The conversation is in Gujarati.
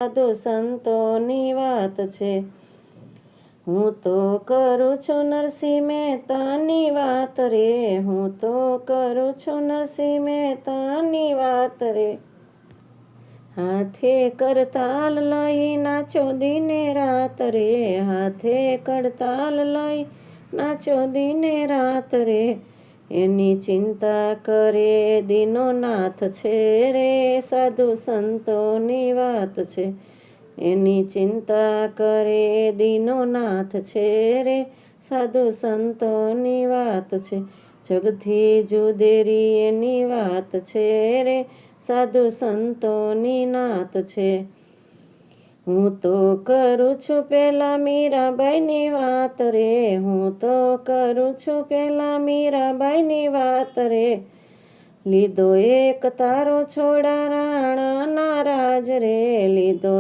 સાધુ સંતોની વાત છે. હું તો કરું છું નરસિંહ મહેતાની વાત રે, હું તો કરું છું નરસિંહ મહેતાની વાત રે. હાથે કરતાલ લઈ નાચો દિને રાત રે, હાથે કરતાલ લઈ નાચો દિને રાત રે. એની ચિંતા કરે દીનો નાથ છે રે, સાધુ સંતોની વાત છે. એની ચિંતા કરે દીનો નાથ છે રે, સાધુ સંતોની વાત છે. જગથી જુદેરી એની વાત છે રે, સાધુ સંતોની નાત છે. હું તો કરું છું પેલા મીરાબાઈની વાત રે, હું તો કરું છું પેલા મીરાબાઈની વાત રે. લીધો એક તારો છોડા રાણાના રાજ રે, લીધો